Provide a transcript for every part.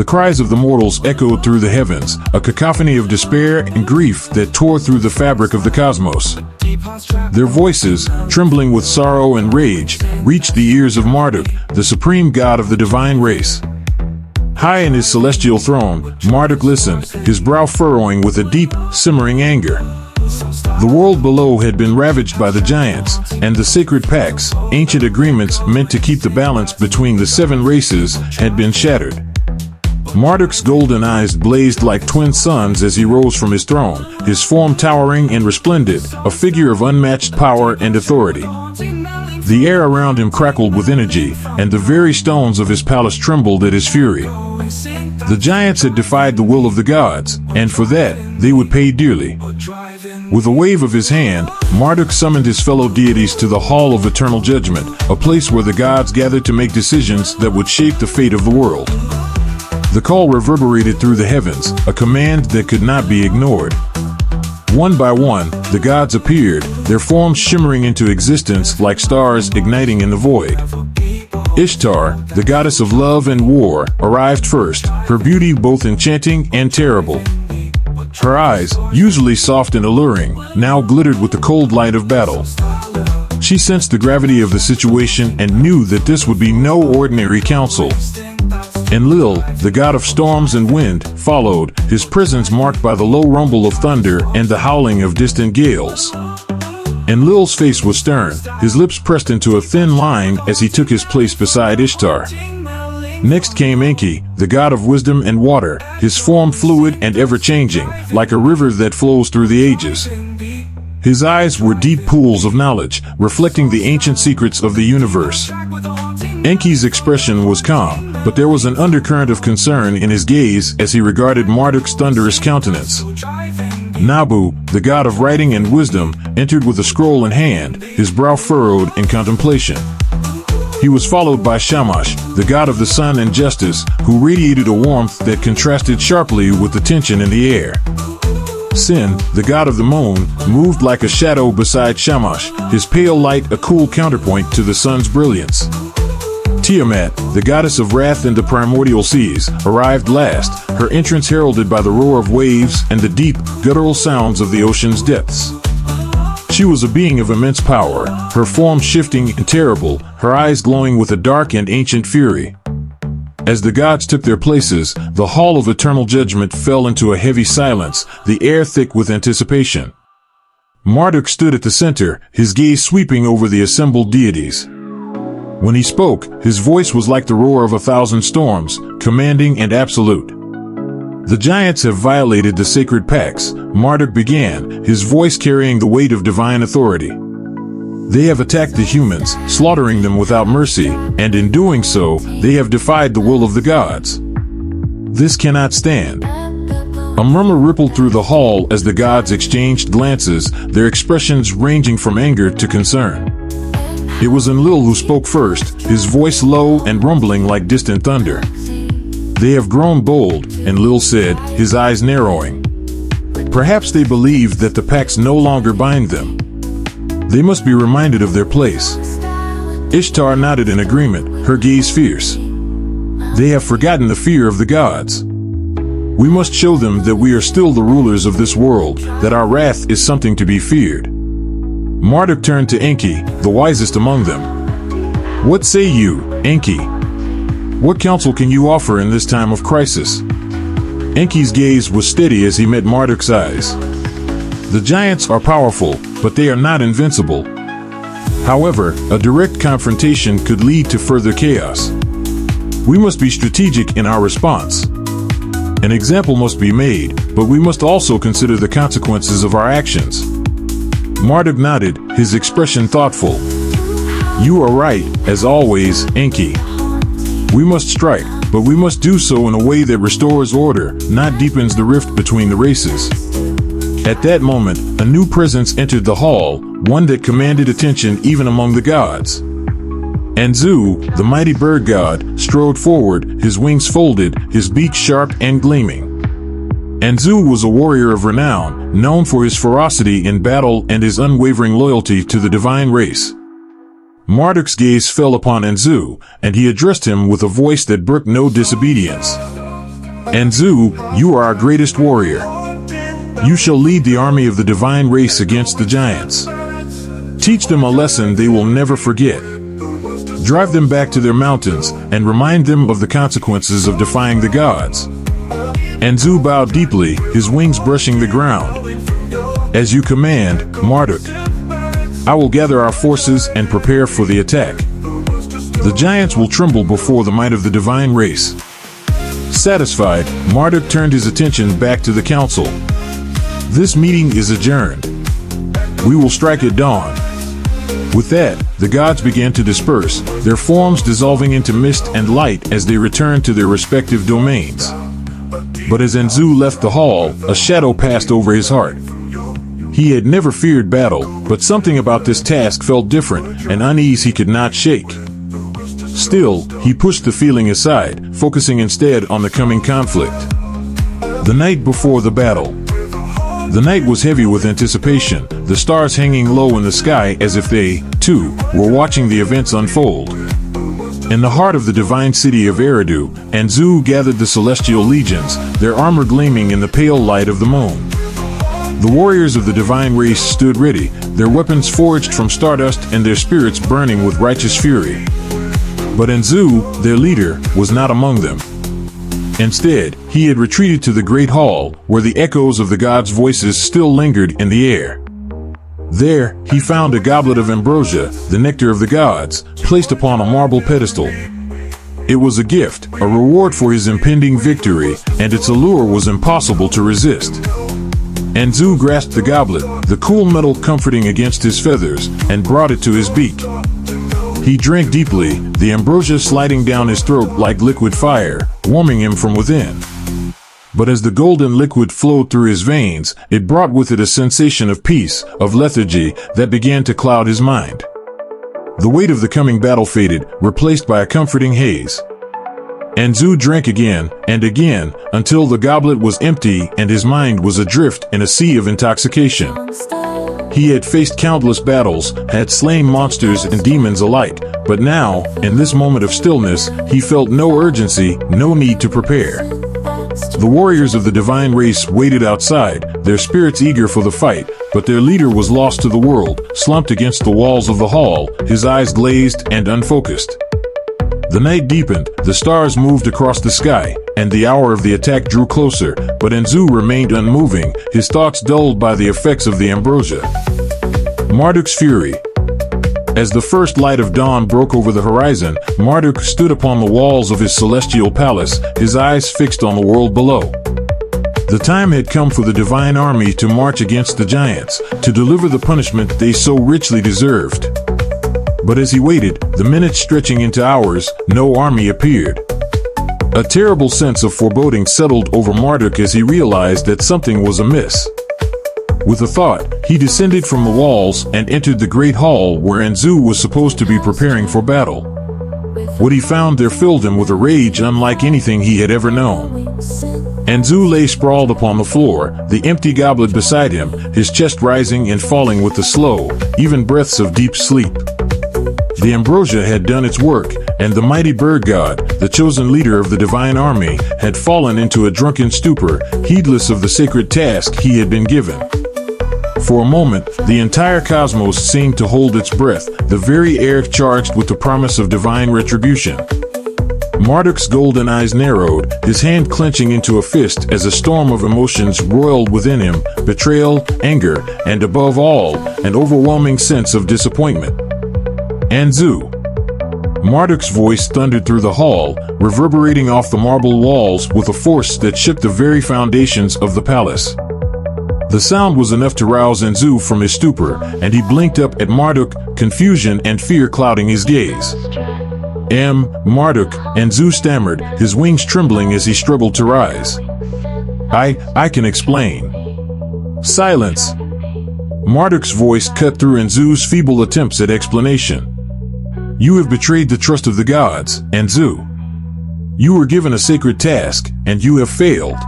cries of the mortals echoed through the heavens, a cacophony of despair and grief that tore through the fabric of the cosmos. Their voices, trembling with sorrow and rage, reached the ears of Marduk, the supreme god of the divine race. High in his celestial throne, Marduk listened, his brow furrowing with a deep, simmering anger. The world below had been ravaged by the giants, and the sacred pacts, ancient agreements meant to keep the balance between the seven races, had been shattered. Marduk's golden eyes blazed like twin suns as he rose from his throne, his form towering and resplendent, a figure of unmatched power and authority. The air around him crackled with energy, and the very stones of his palace trembled at his fury. The giants had defied the will of the gods, and for that, they would pay dearly. With a wave of his hand, Marduk summoned his fellow deities to the Hall of Eternal Judgment, a place where the gods gathered to make decisions that would shape the fate of the world. The call reverberated through the heavens, a command that could not be ignored. One by one, the gods appeared, their forms shimmering into existence like stars igniting in the void. Ishtar, the goddess of love and war, arrived first, her beauty both enchanting and terrible. Her eyes, usually soft and alluring, now glittered with the cold light of battle. She sensed the gravity of the situation and knew that this would be no ordinary council. Enlil, the god of storms and wind, followed, his presence marked by the low rumble of thunder and the howling of distant gales. Enlil's face was stern, his lips pressed into a thin line as he took his place beside Ishtar. Next came Enki, the god of wisdom and water, his form fluid and ever-changing, like a river that flows through the ages. His eyes were deep pools of knowledge, reflecting the ancient secrets of the universe. Enki's expression was calm, but there was an undercurrent of concern in his gaze as he regarded Marduk's thunderous countenance. Nabu, the god of writing and wisdom, entered with a scroll in hand, his brow furrowed in contemplation. He was followed by Shamash, the god of the sun and justice, who radiated a warmth that contrasted sharply with the tension in the air. Sin, the god of the moon, moved like a shadow beside Shamash, his pale light a cool counterpoint to the sun's brilliance. Tiamat, the goddess of wrath and the primordial seas, arrived last, her entrance heralded by the roar of waves and the deep, guttural sounds of the ocean's depths. She was a being of immense power, her form shifting and terrible, her eyes glowing with a dark and ancient fury. As the gods took their places, the Hall of Eternal Judgment fell into a heavy silence, the air thick with anticipation. Marduk stood at the center, his gaze sweeping over the assembled deities. When he spoke, his voice was like the roar of 1,000 storms, commanding and absolute. The giants have violated the sacred pacts, Marduk began, his voice carrying the weight of divine authority. They have attacked the humans, slaughtering them without mercy, and in doing so, they have defied the will of the gods. This cannot stand. A murmur rippled through the hall as the gods exchanged glances, their expressions ranging from anger to concern. It was Enlil who spoke first, his voice low and rumbling like distant thunder. "They have grown bold," Enlil said, his eyes narrowing. "Perhaps they believe that the pacts no longer bind them. They must be reminded of their place." Ishtar nodded in agreement, her gaze fierce. "They have forgotten the fear of the gods. We must show them that we are still the rulers of this world, that our wrath is something to be feared." Marduk turned to Enki, the wisest among them. "What say you, Enki? What counsel can you offer in this time of crisis?" Enki's gaze was steady as he met Marduk's eyes. "The giants are powerful, but they are not invincible. However, a direct confrontation could lead to further chaos. We must be strategic in our response. An example must be made, but we must also consider the consequences of our actions." Marduk nodded, his expression thoughtful. "You are right, as always, Enki. We must strike, but we must do so in a way that restores order, not deepens the rift between the races." At that moment, a new presence entered the hall, one that commanded attention even among the gods. Anzu, the mighty bird god, strode forward, his wings folded, his beak sharp and gleaming. Anzu was a warrior of renown, known for his ferocity in battle and his unwavering loyalty to the divine race. Marduk's gaze fell upon Anzu, and he addressed him with a voice that brooked no disobedience. Anzu, you are our greatest warrior. You shall lead the army of the divine race against the giants. Teach them a lesson they will never forget. Drive them back to their mountains and remind them of the consequences of defying the gods. Anzu bowed deeply, his wings brushing the ground. As you command, Marduk. I will gather our forces and prepare for the attack. The giants will tremble before the might of the divine race. Satisfied, Marduk turned his attention back to the council. This meeting is adjourned. We will strike at dawn. With that, the gods began to disperse, their forms dissolving into mist and light as they returned to their respective domains. But as Anzu left the hall, a shadow passed over his heart. He had never feared battle, but something about this task felt different, an unease he could not shake. Still, he pushed the feeling aside, focusing instead on the coming conflict. The night before the battle. The night was heavy with anticipation, the stars hanging low in the sky as if they, too, were watching the events unfold. In the heart of the divine city of Eridu, Anzu gathered the celestial legions, their armor gleaming in the pale light of the moon. The warriors of the divine race stood ready, their weapons forged from stardust and their spirits burning with righteous fury. But Anzu, their leader, was not among them. Instead, he had retreated to the great hall, where the echoes of the gods' voices still lingered in the air. There, he found a goblet of ambrosia, the nectar of the gods, placed upon a marble pedestal. It was a gift, a reward for his impending victory, and its allure was impossible to resist. Anzu grasped the goblet, the cool metal comforting against his feathers, and brought it to his beak. He drank deeply, the ambrosia sliding down his throat like liquid fire, warming him from within. But as the golden liquid flowed through his veins, it brought with it a sensation of peace, of lethargy, that began to cloud his mind. The weight of the coming battle faded, replaced by a comforting haze. Anzu drank again, and again, until the goblet was empty and his mind was adrift in a sea of intoxication. He had faced countless battles, had slain monsters and demons alike, but now, in this moment of stillness, he felt no urgency, no need to prepare. The warriors of the divine race waited outside, their spirits eager for the fight, but their leader was lost to the world, slumped against the walls of the hall, his eyes glazed and unfocused. The night deepened, the stars moved across the sky, and the hour of the attack drew closer, but Anzu remained unmoving, his thoughts dulled by the effects of the ambrosia. Marduk's fury. As the first light of dawn broke over the horizon, Marduk stood upon the walls of his celestial palace, his eyes fixed on the world below. The time had come for the divine army to march against the giants, to deliver the punishment they so richly deserved. But as he waited, the minutes stretching into hours, no army appeared. A terrible sense of foreboding settled over Marduk as he realized that something was amiss. With a thought, he descended from the walls and entered the great hall where Anzu was supposed to be preparing for battle. What he found there filled him with a rage unlike anything he had ever known. Anzu lay sprawled upon the floor, the empty goblet beside him, his chest rising and falling with the slow, even breaths of deep sleep. The ambrosia had done its work, and the mighty bird god, the chosen leader of the divine army, had fallen into a drunken stupor, heedless of the sacred task he had been given. For a moment, the entire cosmos seemed to hold its breath, the very air charged with the promise of divine retribution. Marduk's golden eyes narrowed, his hand clenching into a fist as a storm of emotions roiled within him, betrayal, anger, and above all, an overwhelming sense of disappointment. Anzu. Marduk's voice thundered through the hall, reverberating off the marble walls with a force that shook the very foundations of the palace. The sound was enough to rouse Anzu from his stupor, and he blinked up at Marduk, confusion and fear clouding his gaze. Marduk, Anzu stammered, his wings trembling as he struggled to rise. I can explain. Silence. Marduk's voice cut through Anzu's feeble attempts at explanation. You have betrayed the trust of the gods, Anzu. You were given a sacred task, and you have failed.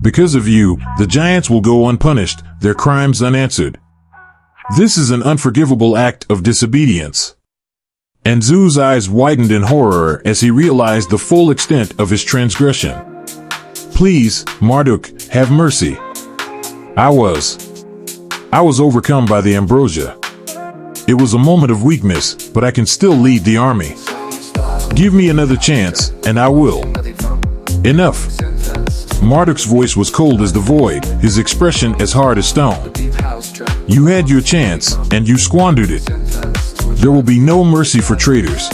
Because of you, the giants will go unpunished, their crimes unanswered. This is an unforgivable act of disobedience. Anzu's eyes widened in horror as he realized the full extent of his transgression. Please, Marduk, have mercy. I was overcome by the ambrosia. It was a moment of weakness, but I can still lead the army. Give me another chance, and I will. Enough. Marduk's voice was cold as the void, his expression as hard as stone. You had your chance, and you squandered it. There will be no mercy for traitors.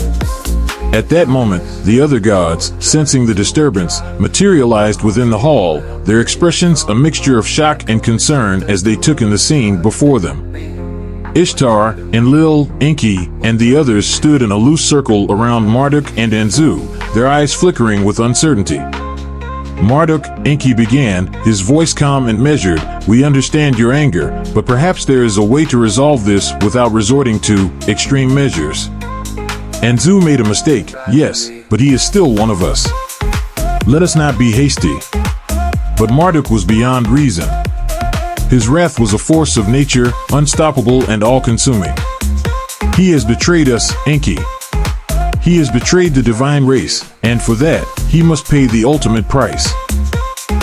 At that moment, the other gods, sensing the disturbance, materialized within the hall, their expressions a mixture of shock and concern as they took in the scene before them. Ishtar, Enlil, Enki, and the others stood in a loose circle around Marduk and Anzu, their eyes flickering with uncertainty. Marduk, Enki began, his voice calm and measured. We understand your anger, but perhaps there is a way to resolve this without resorting to extreme measures. Anzu made a mistake, yes, but he is still one of us. Let us not be hasty. But Marduk was beyond reason. His wrath was a force of nature, unstoppable and all-consuming. He has betrayed us, Enki. He has betrayed the divine race, and for that, he must pay the ultimate price.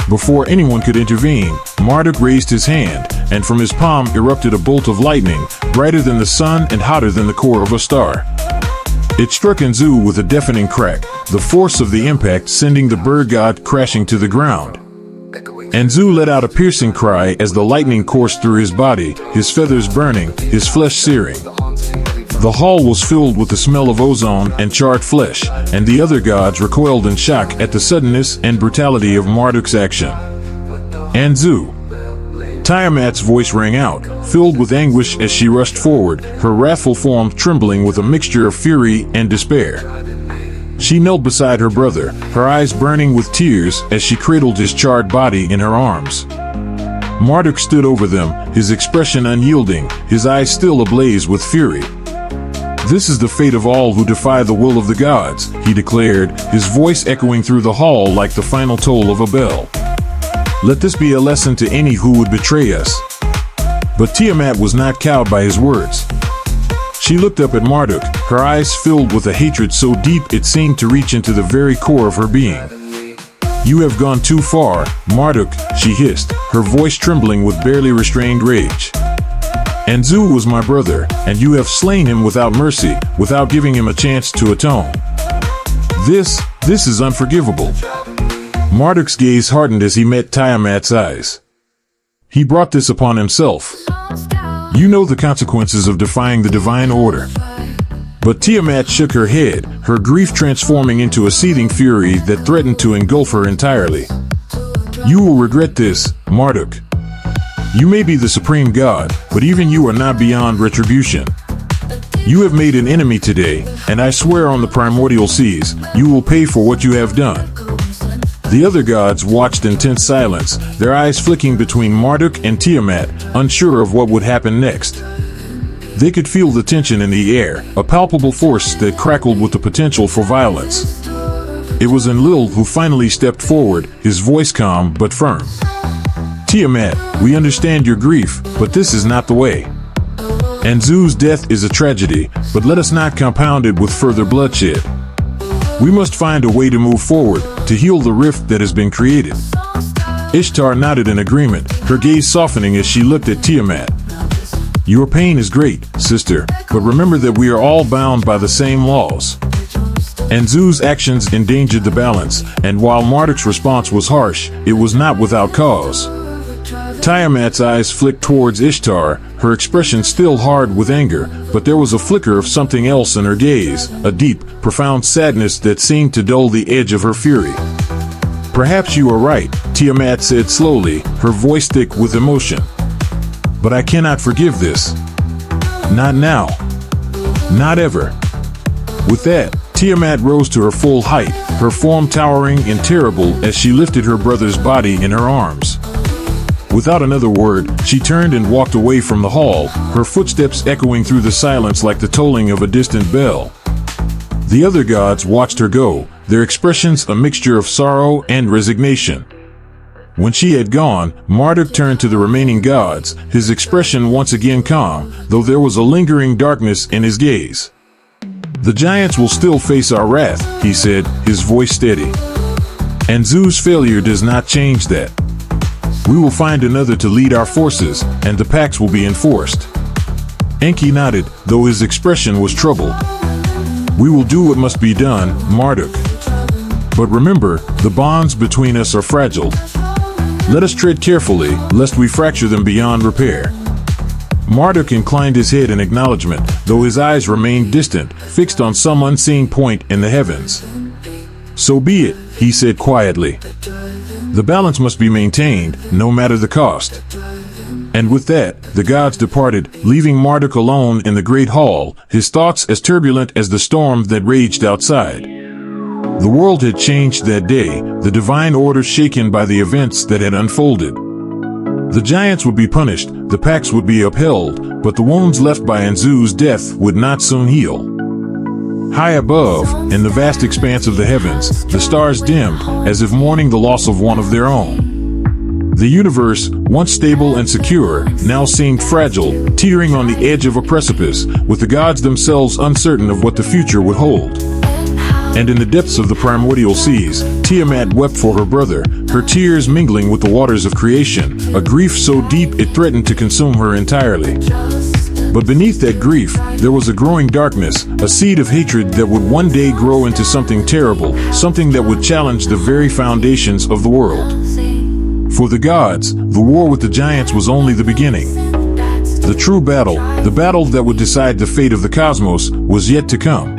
Before anyone could intervene, Marduk raised his hand, and from his palm erupted a bolt of lightning, brighter than the sun and hotter than the core of a star. It struck Anzu with a deafening crack, the force of the impact sending the bird god crashing to the ground. Anzu let out a piercing cry as the lightning coursed through his body, his feathers burning, his flesh searing. The hall was filled with the smell of ozone and charred flesh, and the other gods recoiled in shock at the suddenness and brutality of Marduk's action. Anzu. Tiamat's voice rang out, filled with anguish as she rushed forward, her wrathful form trembling with a mixture of fury and despair. She knelt beside her brother, her eyes burning with tears as she cradled his charred body in her arms. Marduk stood over them, his expression unyielding, his eyes still ablaze with fury. This is the fate of all who defy the will of the gods, he declared, his voice echoing through the hall like the final toll of a bell. Let this be a lesson to any who would betray us. But Tiamat was not cowed by his words. She looked up at Marduk, her eyes filled with a hatred so deep it seemed to reach into the very core of her being. You have gone too far, Marduk, she hissed, her voice trembling with barely restrained rage. Anzu was my brother, and you have slain him without mercy, without giving him a chance to atone. This is unforgivable. Marduk's gaze hardened as he met Tiamat's eyes. He brought this upon himself. You know the consequences of defying the divine order. But Tiamat shook her head, her grief transforming into a seething fury that threatened to engulf her entirely. You will regret this, Marduk. You may be the supreme god, but even you are not beyond retribution. You have made an enemy today, and I swear on the primordial seas, you will pay for what you have done. The other gods watched in tense silence, their eyes flicking between Marduk and Tiamat, unsure of what would happen next. They could feel the tension in the air, a palpable force that crackled with the potential for violence. It was Enlil who finally stepped forward, his voice calm but firm. Tiamat, we understand your grief, but this is not the way. Anzu's death is a tragedy, but let us not compound it with further bloodshed. We must find a way to move forward, to heal the rift that has been created. Ishtar nodded in agreement, her gaze softening as she looked at Tiamat. Your pain is great, sister, but remember that we are all bound by the same laws. Anzu's actions endangered the balance, and while Marduk's response was harsh, it was not without cause. Tiamat's eyes flicked towards Ishtar, her expression still hard with anger, but there was a flicker of something else in her gaze, a deep, profound sadness that seemed to dull the edge of her fury. Perhaps you are right, Tiamat said slowly, her voice thick with emotion. But I cannot forgive this. Not now. Not ever. With that, Tiamat rose to her full height, her form towering and terrible as she lifted her brother's body in her arms. Without another word, she turned and walked away from the hall, her footsteps echoing through the silence like the tolling of a distant bell. The other gods watched her go, their expressions a mixture of sorrow and resignation. When she had gone, Marduk turned to the remaining gods, his expression once again calm, though there was a lingering darkness in his gaze. The giants will still face our wrath, he said, his voice steady. And Zeus' failure does not change that. We will find another to lead our forces, and the pacts will be enforced. Enki nodded, though his expression was troubled. We will do what must be done, Marduk. But remember, the bonds between us are fragile. Let us tread carefully, lest we fracture them beyond repair. Marduk inclined his head in acknowledgement, though his eyes remained distant, fixed on some unseen point in the heavens. So be it, he said quietly. The balance must be maintained, no matter the cost. And with that, the gods departed, leaving Marduk alone in the great hall, his thoughts as turbulent as the storm that raged outside. The world had changed that day, the divine order shaken by the events that had unfolded. The giants would be punished, the pacts would be upheld, but the wounds left by Enzu's death would not soon heal. High above, in the vast expanse of the heavens, the stars dimmed, as if mourning the loss of one of their own. The universe, once stable and secure, now seemed fragile, teetering on the edge of a precipice, with the gods themselves uncertain of what the future would hold. And in the depths of the primordial seas, Tiamat wept for her brother, her tears mingling with the waters of creation, a grief so deep it threatened to consume her entirely. But beneath that grief, there was a growing darkness, a seed of hatred that would one day grow into something terrible, something that would challenge the very foundations of the world. For the gods, the war with the giants was only the beginning. The true battle, the battle that would decide the fate of the cosmos, was yet to come.